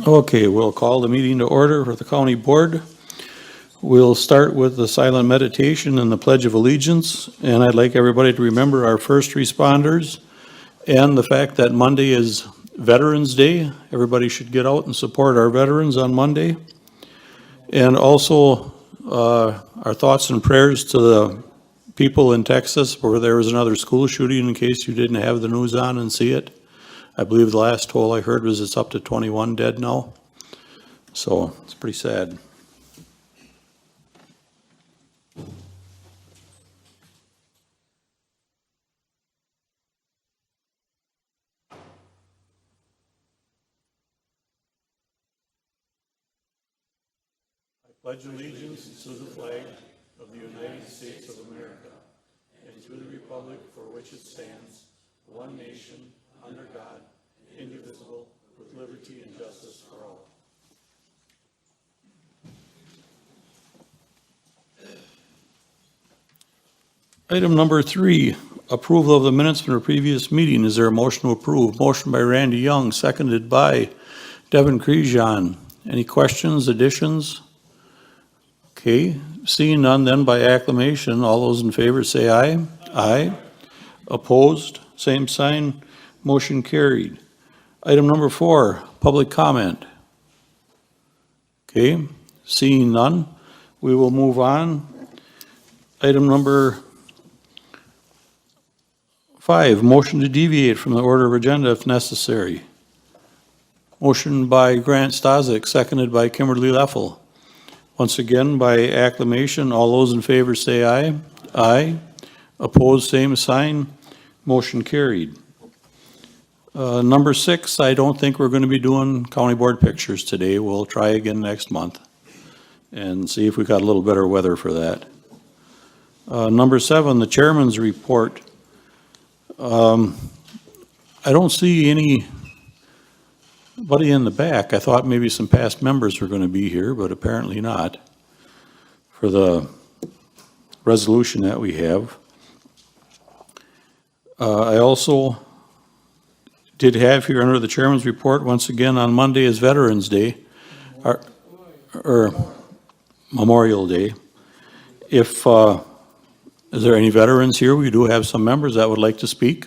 Okay, we'll call the meeting to order for the county board. We'll start with the silent meditation and the Pledge of Allegiance, and I'd like everybody to remember our first responders and the fact that Monday is Veterans Day. Everybody should get out and support our veterans on Monday. And also our thoughts and prayers to the people in Texas where there was another school shooting, in case you didn't have the news on and see it. I believe the last toll I heard was it's up to 21 dead now. So it's pretty sad. I pledge allegiance to the flag of the United States of America and to the republic for which it stands, one nation, under God, indivisible, with liberty and justice for all. Item number 3, approval of the minutes from the previous meeting. Is there a motion to approve? Motion by Randy Young, seconded by Devin Crejon. Any questions, additions? Okay, seeing none, then by acclamation, all those in favor say aye. Aye. Opposed, same sign. Motion carried. Item number 4, public comment. Okay, seeing none, we will move on. Item number 5, motion to deviate from the order of agenda if necessary. Motion by Grant Stazek, seconded by Kimberly Leffel. Once again, by acclamation, all those in favor say aye. Aye. Opposed, same sign. Motion carried. Number 6, I don't think we're going to be doing county board pictures today. We'll try again next month and see if we got a little better weather for that. Number 7, the chairman's report. I don't see anybody in the back. I thought maybe some past members were going to be here, but apparently not for the resolution that we have. I also did have here under the chairman's report, once again, on Monday is Veterans Day, or Memorial Day. If, is there any veterans here? We do have some members that would like to speak.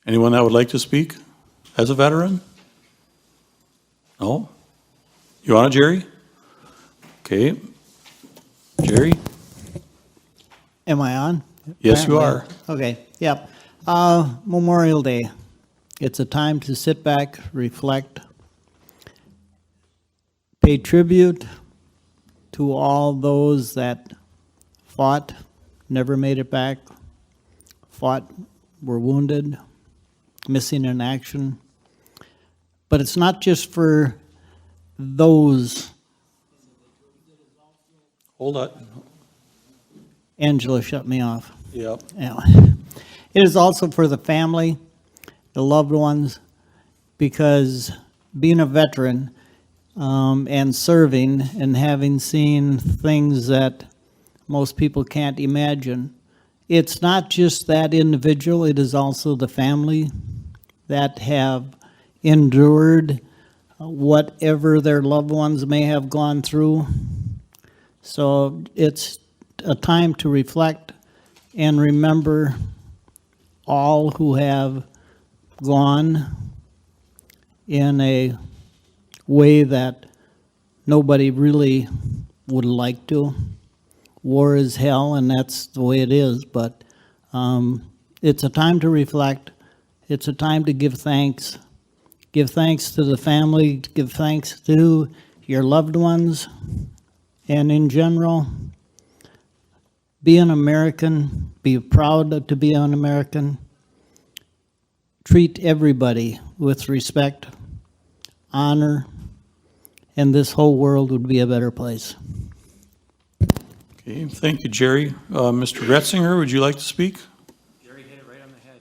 Anyone that would like to speak as a veteran? No? You want it, Jerry? Okay. Jerry? Am I on? Yes, you are. Okay, yep. Memorial Day. It's a time to sit back, reflect, pay tribute to all those that fought, never made it back, fought, were wounded, missing in action. But it's not just for those. Hold on. Angela shut me off. Yep. Yeah. It is also for the family, the loved ones, because being a veteran and serving and having seen things that most people can't imagine, it's not just that individual, it is also the family that have endured whatever their loved ones may have gone through. So it's a time to reflect and remember all who have gone in a way that nobody really would like to. War is hell, and that's the way it is, but it's a time to reflect. It's a time to give thanks. Give thanks to the family, give thanks to your loved ones, and in general, be an American, be proud to be an American. Treat everybody with respect, honor, and this whole world would be a better place. Okay, thank you, Jerry. Mr. Gretzinger, would you like to speak? Jerry hit it right on the head.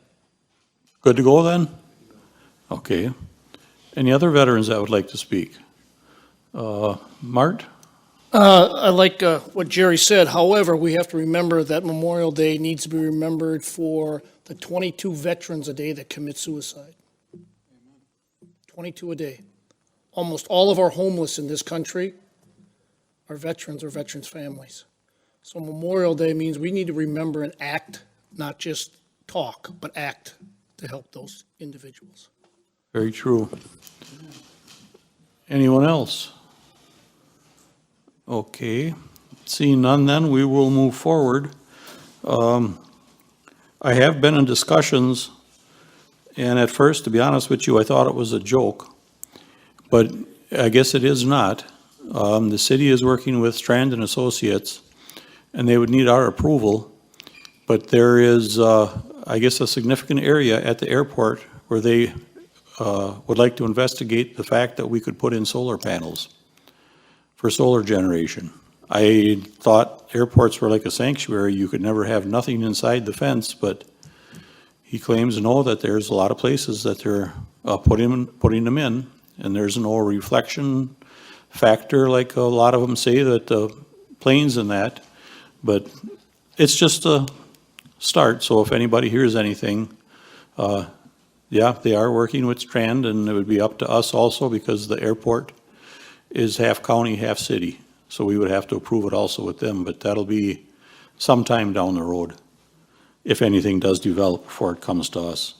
Good to go then? Okay. Any other veterans that would like to speak? Mart? I like what Jerry said. However, we have to remember that Memorial Day needs to be remembered for the 22 veterans a day that commit suicide. 22 a day. Almost all of our homeless in this country are veterans or veterans' families. So Memorial Day means we need to remember and act, not just talk, but act to help those individuals. Very true. Anyone else? Okay, seeing none then, we will move forward. I have been in discussions, and at first, to be honest with you, I thought it was a joke, but I guess it is not. The city is working with Strand and Associates, and they would need our approval, but there is, I guess, a significant area at the airport where they would like to investigate the fact that we could put in solar panels for solar generation. I thought airports were like a sanctuary. You could never have nothing inside the fence, but he claims no, that there's a lot of places that they're putting them in, and there's no reflection factor like a lot of them say that the planes and that, but it's just a start. So if anybody hears anything, yeah, they are working with Strand, and it would be up to us also because the airport is half county, half city. So we would have to approve it also with them, but that'll be sometime down the road, if anything does develop before it comes to us.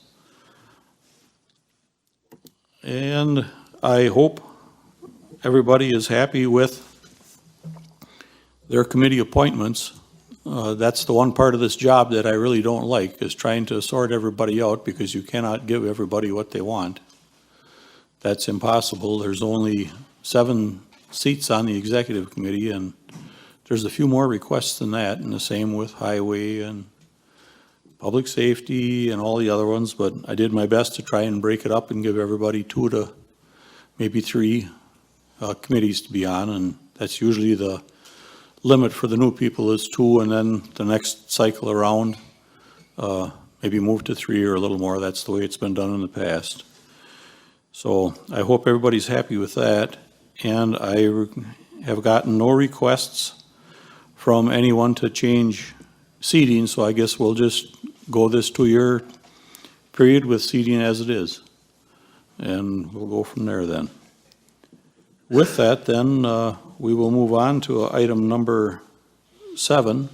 And I hope everybody is happy with their committee appointments. That's the one part of this job that I really don't like, is trying to sort everybody out, because you cannot give everybody what they want. That's impossible. There's only 7 seats on the executive committee, and there's a few more requests than that, and the same with highway and public safety and all the other ones, but I did my best to try and break it up and give everybody 2 to maybe 3 committees to be on, and that's usually the limit for the new people, is 2, and then the next cycle around, maybe move to 3 or a little more. That's the way it's been done in the past. So I hope everybody's happy with that. And I have gotten no requests from anyone to change seating, so I guess we'll just go this 2-year period with seating as it is. And we'll go from there then. With that then, we will move on to item number 7.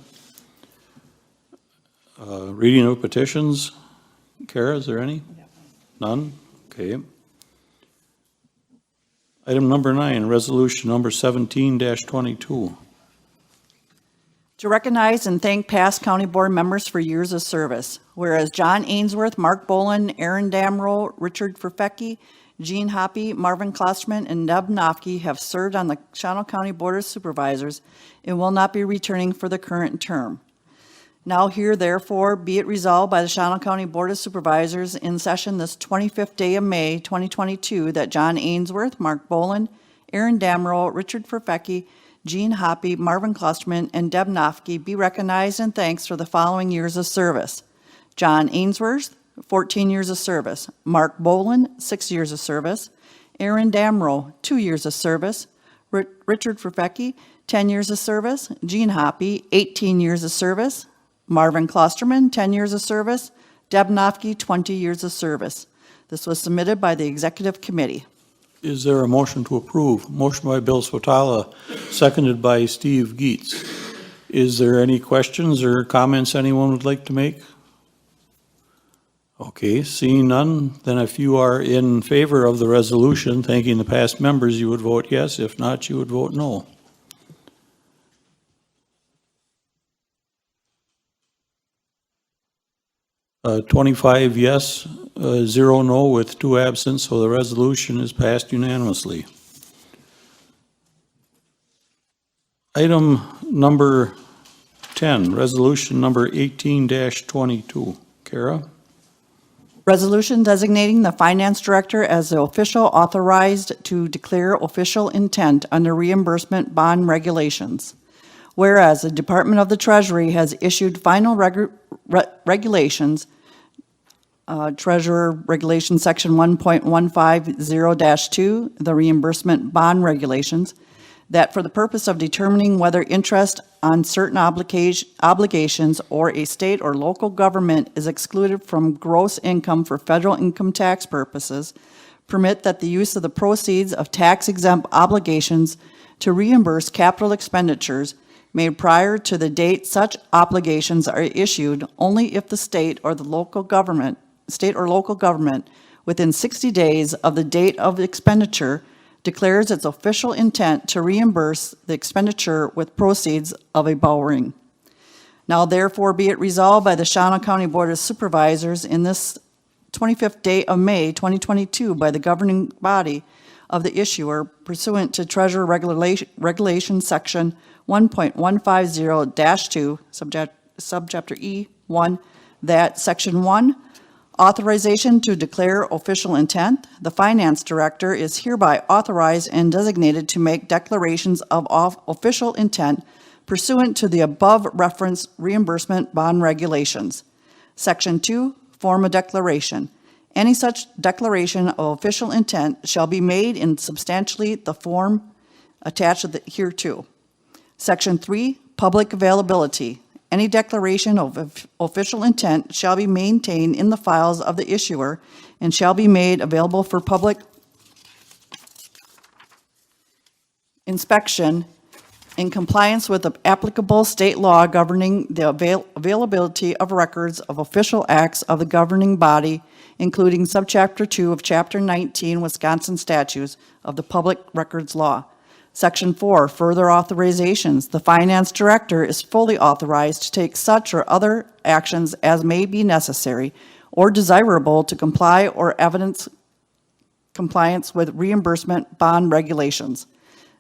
Reading of petitions. Kara, is there any? None? Okay. Item number 9, resolution number 17-22. To recognize and thank past county board members for years of service. Whereas John Ainsworth, Mark Boland, Aaron Damrow, Richard Furfecki, Gene Hoppy, Marvin Klosterman, and Deb Nofke have served on the Shawano County Board of Supervisors and will not be returning for the current term. Now here, therefore, be it resolved by the Shawano County Board of Supervisors in session this 25th day of May, 2022, that John Ainsworth, Mark Boland, Aaron Damrow, Richard Furfecki, Gene Hoppy, Marvin Klosterman, and Deb Nofke be recognized and thanks for the following years of service. John Ainsworth, 14 years of service. Mark Boland, 6 years of service. Aaron Damrow, 2 years of service. Richard Furfecki, 10 years of service. Gene Hoppy, 18 years of service. Marvin Klosterman, 10 years of service. Deb Nofke, 20 years of service. This was submitted by the Executive Committee. Is there a motion to approve? Motion by Bill Swatala, seconded by Steve Geetz. Is there any questions or comments anyone would like to make? Okay, seeing none, then if you are in favor of the resolution thanking the past members, you would vote yes. If not, you would vote no. Uh, 25 yes, 0 no with 2 absent, so the resolution is passed unanimously. Item number 10, resolution number 18-22. Kara? Resolution designating the finance director as the official authorized to declare official intent under reimbursement bond regulations. Whereas the Department of the Treasury has issued final regulations, Treasurer Regulation Section 1.150-2, the reimbursement bond regulations, that for the purpose of determining whether interest on certain obligations or a state or local government is excluded from gross income for federal income tax purposes, permit that the use of the proceeds of tax-exempt obligations to reimburse capital expenditures made prior to the date such obligations are issued only if the state or local government within 60 days of the date of expenditure declares its official intent to reimburse the expenditure with proceeds of a borrowing. Now therefore be it resolved by the Shawano County Board of Supervisors in this 25th day of May 2022 by the governing body of the issuer pursuant to Treasurer Regulation Section 1.150-2, subchapter E1, that Section 1, authorization to declare official intent. The finance director is hereby authorized and designated to make declarations of official intent pursuant to the above referenced reimbursement bond regulations. Section 2, form a declaration. Any such declaration of official intent shall be made in substantially the form attached hereto. Section 3, public availability. Any declaration of official intent shall be maintained in the files of the issuer and shall be made available for public inspection in compliance with the applicable state law governing the availability of records of official acts of the governing body, including subchapter 2 of Chapter 19 Wisconsin Statutes of the Public Records Law. Section 4, further authorizations. The finance director is fully authorized to take such or other actions as may be necessary or desirable to comply or evidence compliance with reimbursement bond regulations.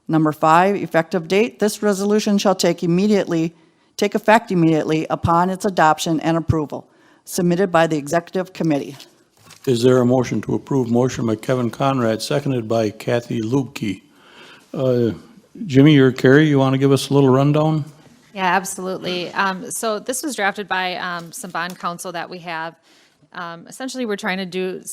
Number 5, effective date. This resolution shall take effect immediately upon its adoption and approval, submitted by the executive committee. Is there a motion to approve? Motion by Kevin Conrad, seconded by Kathy Lubke. Jimmy or Carrie, you want to give us a little rundown? Yeah, absolutely. So this was drafted by some bond counsel that we have. Essentially, we're trying to do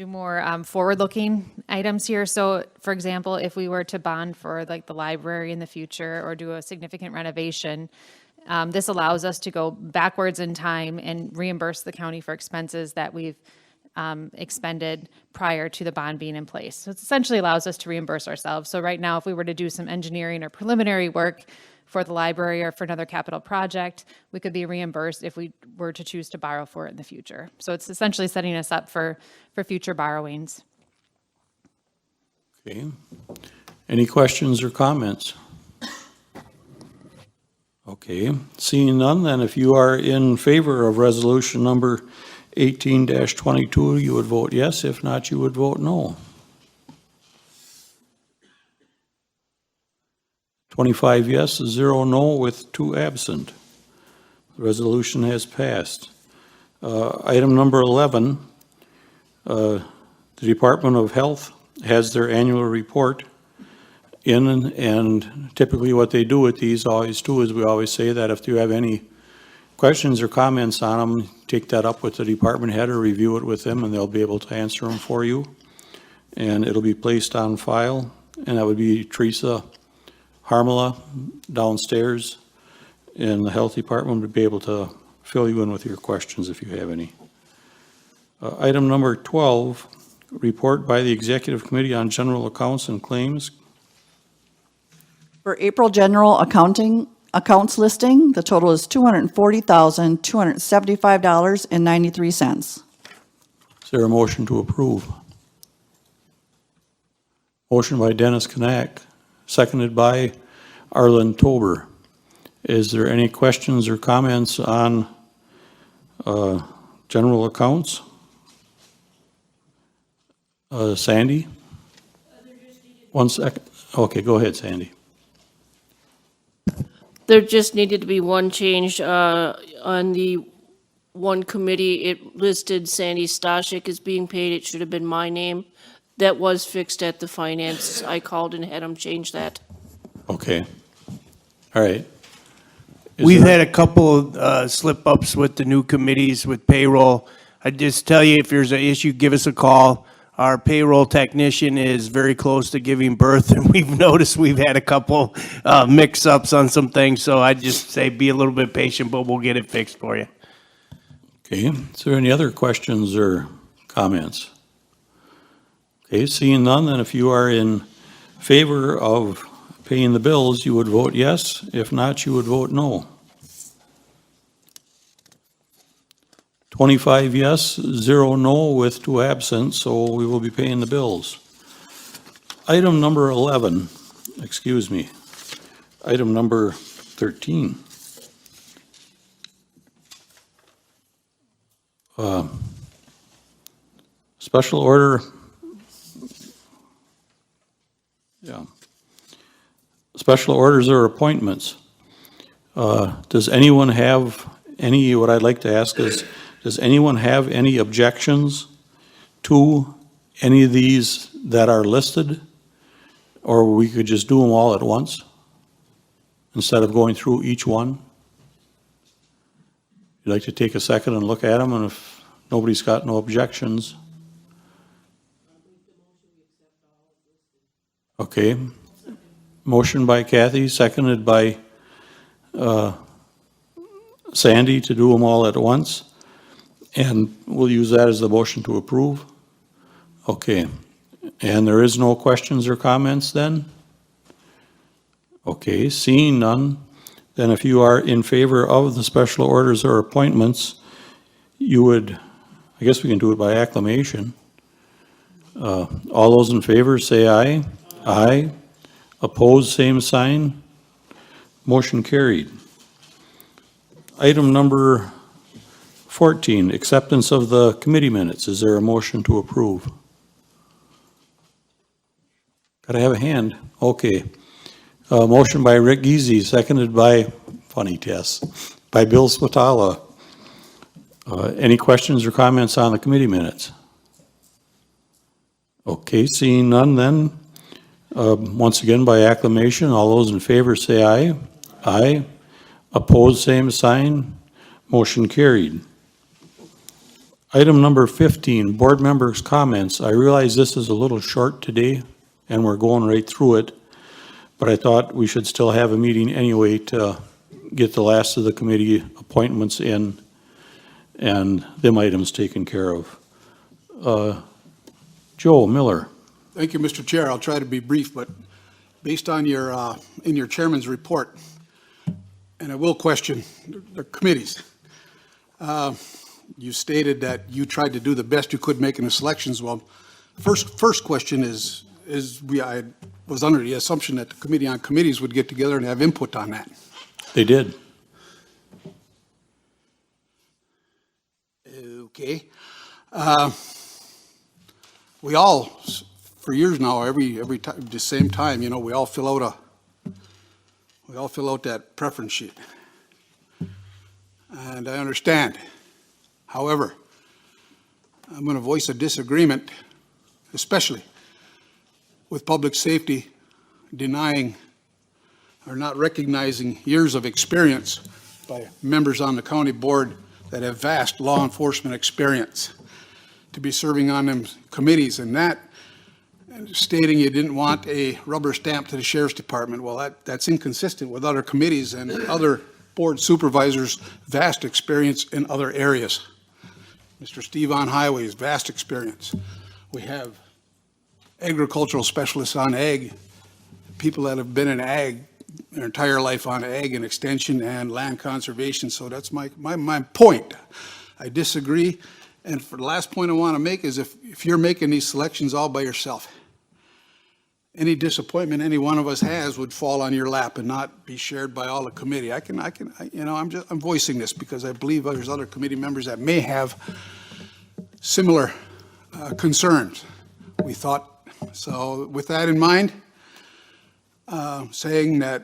more forward-looking items here. So, for example, if we were to bond for like the library in the future or do a significant renovation, this allows us to go backwards in time and reimburse the county for expenses that we've expended prior to the bond being in place. So it essentially allows us to reimburse ourselves. So right now, if we were to do some engineering or preliminary work for the library or for another capital project, we could be reimbursed if we were to choose to borrow for it in the future. So it's essentially setting us up for future borrowings. Okay. Any questions or comments? Okay, seeing none, then if you are in favor of resolution number 18-22, you would vote yes. If not, you would vote no. 25 yes, 0 no, with 2 absent. The resolution has passed. Item number 11, the Department of Health has their annual report in, and typically what they do with these always too is we always say that if you have any questions or comments on them, take that up with the department head or review it with them and they'll be able to answer them for you. And it'll be placed on file, and that would be Teresa Harmala downstairs, and the health department would be able to fill you in with your questions if you have any. Item number 12, report by the Executive Committee on General Accounts and Claims. For April general accounts listing, the total is $240,275.93. Is there a motion to approve? Motion by Dennis Knack, seconded by Arlen Tober. Is there any questions or comments on general accounts? Sandy? 1 second. Okay, go ahead, Sandy. There just needed to be one change on the one committee. It listed Sandy Stashik as being paid. It should have been my name. That was fixed at the finance. I called and had them change that. Okay. All right. We've had a couple of slip-ups with the new committees with payroll. I just tell you, if there's an issue, give us a call. Our payroll technician is very close to giving birth, and we've noticed we've had a couple mix-ups on some things, so I'd just say be a little bit patient, but we'll get it fixed for you. Okay, is there any other questions or comments? Okay, seeing none, then if you are in favor of paying the bills, you would vote yes. If not, you would vote no. 25 yes, 0 no, with 2 absent, so we will be paying the bills. Item number 11, excuse me, item number 13. Special order, yeah. Special orders or appointments. Does anyone have any, what I'd like to ask is, does anyone have any objections to any of these that are listed? Or we could just do them all at once instead of going through each one? You'd like to take a second and look at them, and if nobody's got no objections. Okay. Motion by Kathy, seconded by Sandy to do them all at once. And we'll use that as the motion to approve. Okay. And there is no questions or comments then? Okay, seeing none, then if you are in favor of the special orders or appointments, you would, I guess we can do it by acclamation. All those in favor say aye. Aye. Opposed, same sign. Motion carried. Item number 14, acceptance of the committee minutes. Is there a motion to approve? Got to have a hand. Okay. Motion by Rick Giese, seconded by, funny Tess, by Bill Spatala. Any questions or comments on the committee minutes? Okay, seeing none then, once again by acclamation, all those in favor say aye. Aye. Opposed, same sign. Motion carried. Item number 15, board members' comments. I realize this is a little short today, and we're going right through it, but I thought we should still have a meeting anyway to get the last of the committee appointments in and them items taken care of. Joe Miller. Thank you, Mr. Chair. I'll try to be brief, but based on your, in your chairman's report, and I will question the committees, you stated that you tried to do the best you could making the selections. Well, first question is I was under the assumption that the Committee on Committees would get together and have input on that. They did. Okay. We all, for years now, every time, the same time, you know, we all fill out that preference sheet. And I understand. However, I'm going to voice a disagreement, especially with public safety denying or not recognizing years of experience by members on the county board that have vast law enforcement experience to be serving on them committees, and that stating you didn't want a rubber stamp to the sheriff's department. Well, that's inconsistent with other committees and other board supervisors' vast experience in other areas. Mr. Steve on highways, vast experience. We have agricultural specialists on ag, people that have been in ag their entire life on ag and extension and land conservation. So that's my point. I disagree. And for the last point I want to make is if you're making these selections all by yourself, any disappointment any one of us has would fall on your lap and not be shared by all the committee. I'm voicing this because I believe there's other committee members that may have similar concerns. We thought, so with that in mind, saying that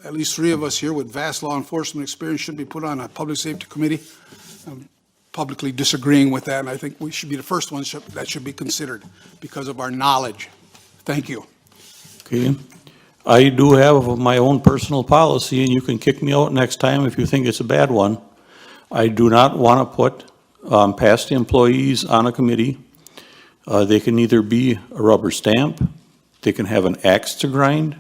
at least 3 of us here with vast law enforcement experience should be put on a public safety committee, I'm publicly disagreeing with that, and I think we should be the first ones that should be considered because of our knowledge. Thank you. Okay. I do have my own personal policy, and you can kick me out next time if you think it's a bad one. I do not want to put past employees on a committee. They can either be a rubber stamp, they can have an axe to grind,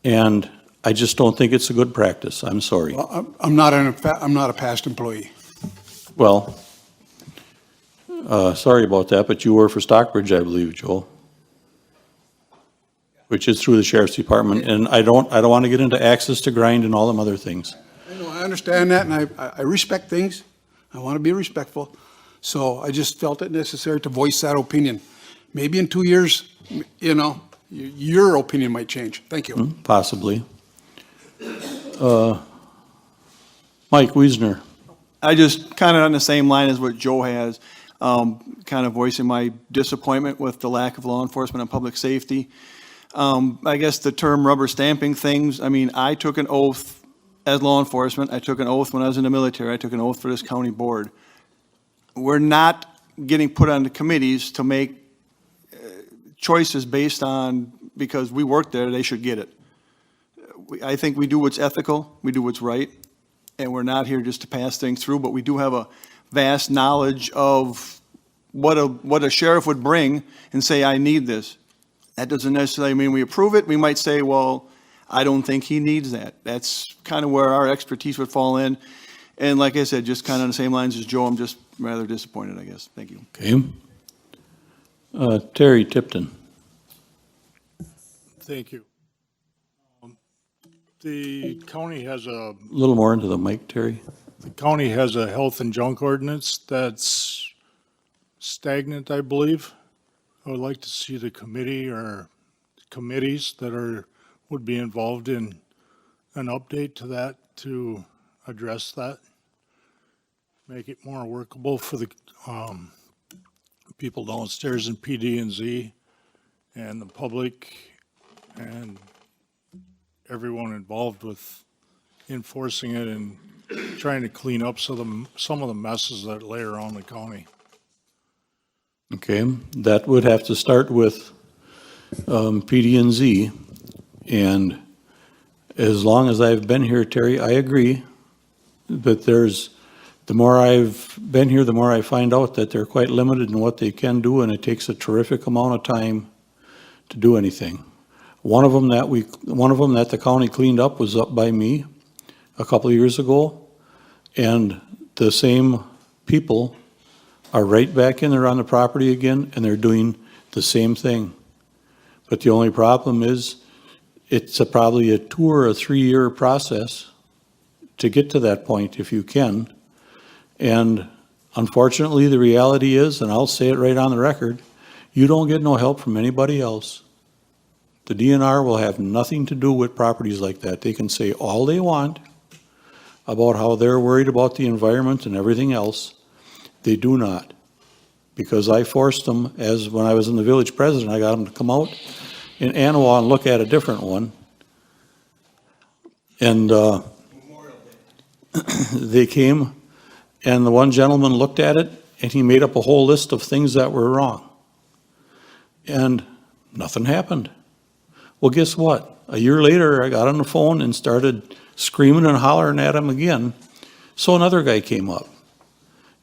and I just don't think it's a good practice. I'm sorry. Well, I'm not a past employee. Well, sorry about that, but you were for Stockbridge, I believe, Joel, which is through the Sheriff's Department, and I don't want to get into axes to grind and all them other things. I know, I understand that, and I respect things. I want to be respectful. So I just felt it necessary to voice that opinion. Maybe in 2 years, you know, your opinion might change. Thank you. Possibly. Mike Wiesner. I just kind of on the same line as what Joe has, kind of voicing my disappointment with the lack of law enforcement and public safety. I guess the term rubber stamping things, I mean, I took an oath as law enforcement. I took an oath when I was in the military. I took an oath for this county board. We're not getting put on the committees to make choices based on, because we work there, they should get it. I think we do what's ethical, we do what's right, and we're not here just to pass things through, but we do have a vast knowledge of what a sheriff would bring and say, I need this. That doesn't necessarily mean we approve it. We might say, well, I don't think he needs that. That's kind of where our expertise would fall in. And like I said, just kind of on the same lines as Joe, I'm just rather disappointed, I guess. Thank you. Okay. Terry Tipton. Thank you. The county has A little more into the mic, Terry. a health and junk ordinance that's stagnant, I believe. I would like to see the committee or committees that would be involved in an update to that to address that. Make it more workable for the people downstairs in PD&Z and the public and everyone involved with enforcing it and trying to clean up some of the messes that lay around the county. Okay, that would have to start with PD&Z, and as long as I've been here, Terry, I agree, but the more I've been here, the more I find out that they're quite limited in what they can do, and it takes a terrific amount of time to do anything. One of them that the county cleaned up was up by me a couple of years ago, and the same people are right back in there on the property again, and they're doing the same thing. But the only problem is, it's probably a 2 or a 3 year process to get to that point if you can. And unfortunately, the reality is, and I'll say it right on the record, you don't get no help from anybody else. The DNR will have nothing to do with properties like that. They can say all they want about how they're worried about the environment and everything else. They do not. Because I forced them, as when I was in the village president, I got them to come out in Anawa and look at a different one. And they came, and the one gentleman looked at it, and he made up a whole list of things that were wrong. And nothing happened. Well, guess what? A year later, I got on the phone and started screaming and hollering at him again. So another guy came up,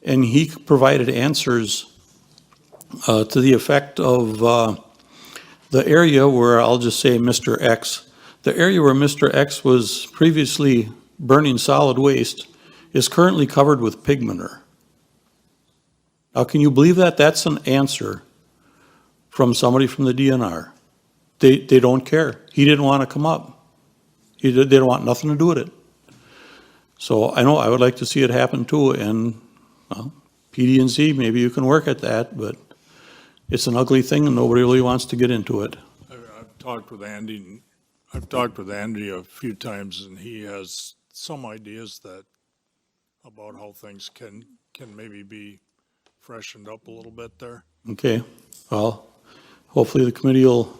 and he provided answers to the effect of the area where, I'll just say Mr. X, the area where Mr. X was previously burning solid waste is currently covered with pig manure. Now, can you believe that? That's an answer from somebody from the DNR. They don't care. He didn't want to come up. They don't want nothing to do with it. So I know I would like to see it happen too, and well, PD&Z, maybe you can work at that, but it's an ugly thing and nobody really wants to get into it. I've talked with Andy a few times, and he has some ideas about how things can maybe be freshened up a little bit there. Okay, well, hopefully the committee will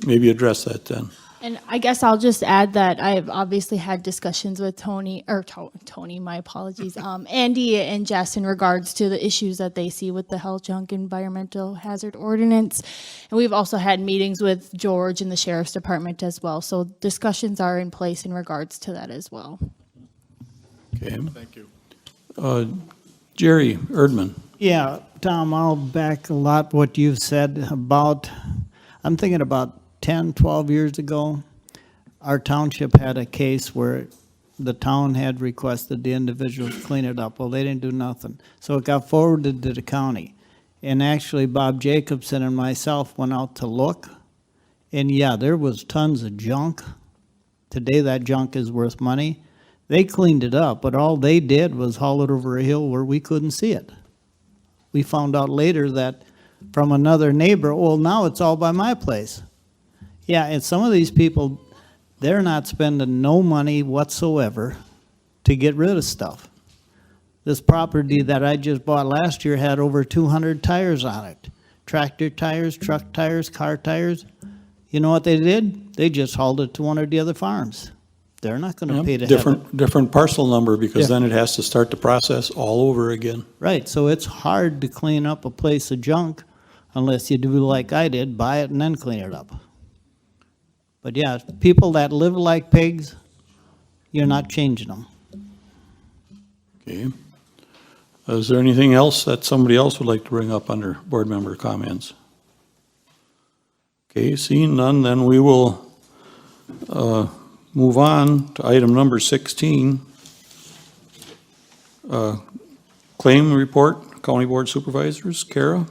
maybe address that then. And I guess I'll just add that I've obviously had discussions with Tony, my apologies, Andy and Jess in regards to the issues that they see with the health junk environmental hazard ordinance. And we've also had meetings with George and the Sheriff's Department as well. So discussions are in place in regards to that as well. Okay. Thank you. Jerry Erdman. Yeah, Tom, I'll back a lot what you've said about, I'm thinking about 10, 12 years ago, our township had a case where the town had requested the individuals clean it up. Well, they didn't do nothing. So it got forwarded to the county. And actually, Bob Jacobson and myself went out to look. And yeah, there was tons of junk. Today, that junk is worth money. They cleaned it up, but all they did was haul it over a hill where we couldn't see it. We found out later that from another neighbor, well, now it's all by my place. Yeah, and some of these people, they're not spending no money whatsoever to get rid of stuff. This property that I just bought last year had over 200 tires on it. Tractor tires, truck tires, car tires. You know what they did? They just hauled it to one of the other farms. They're not gonna pay to have it. Different parcel number, because Yeah. then it has to start the process all over again. Right, so it's hard to clean up a place of junk unless you do like I did, buy it and then clean it up. But yeah, people that live like pigs, you're not changing them. Okay. Is there anything else that somebody else would like to bring up under board member comments? Okay, seeing none, then we will move on to item number 16. Claim report, County Board Supervisors. Kara?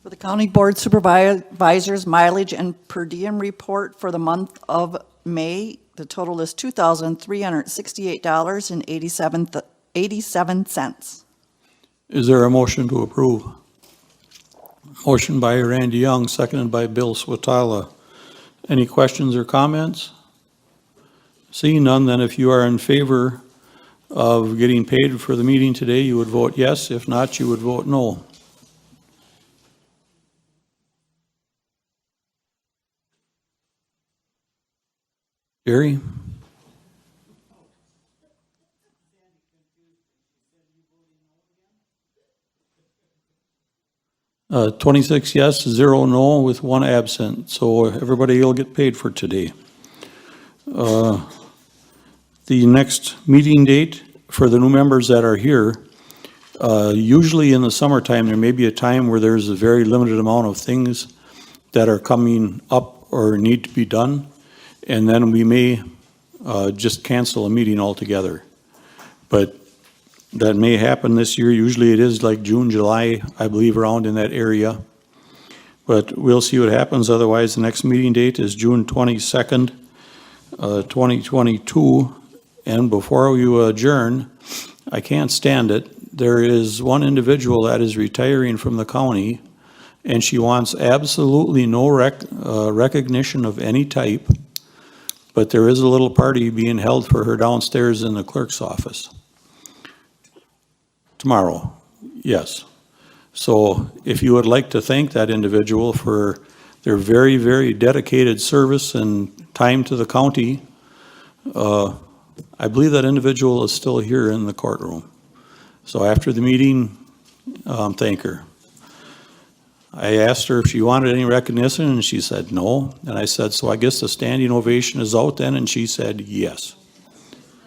For the County Board Supervisors mileage and per diem report for the month of May, the total is $2,368.87. Is there a motion to approve? Motion by Randy Young, seconded by Bill Swatala. Any questions or comments? Seeing none, then if you are in favor of getting paid for the meeting today, you would vote yes. If not, you would vote no. Jerry? 26 yes, 0 no, with 1 absent. So everybody will get paid for today. The next meeting date for the new members that are here, usually in the summertime, there may be a time where there's a very limited amount of things that are coming up or need to be done, and then we may just cancel a meeting altogether. But that may happen this year. Usually it is like June, July, I believe, around in that area. But we'll see what happens. Otherwise, the next meeting date is June 22nd, 2022. And before you adjourn, I can't stand it. There is one individual that is retiring from the county, and she wants absolutely no recognition of any type. But there is a little party being held for her downstairs in the clerk's office. Tomorrow, yes. So if you would like to thank that individual for their very, very dedicated service and time to the county, I believe that individual is still here in the courtroom. So after the meeting, thank her. I asked her if she wanted any recognition, and she said no. And I said, so I guess the standing ovation is out then? And she said yes.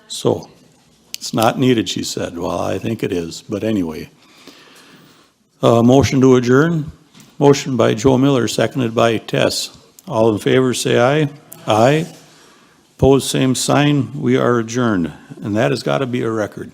So it's not needed, she said. Well, I think it is, but anyway. Motion to adjourn. Motion by Joe Miller, seconded by Tess. All in favor, say aye. Aye. Opposed, same sign. We are adjourned. And that has got to be a record.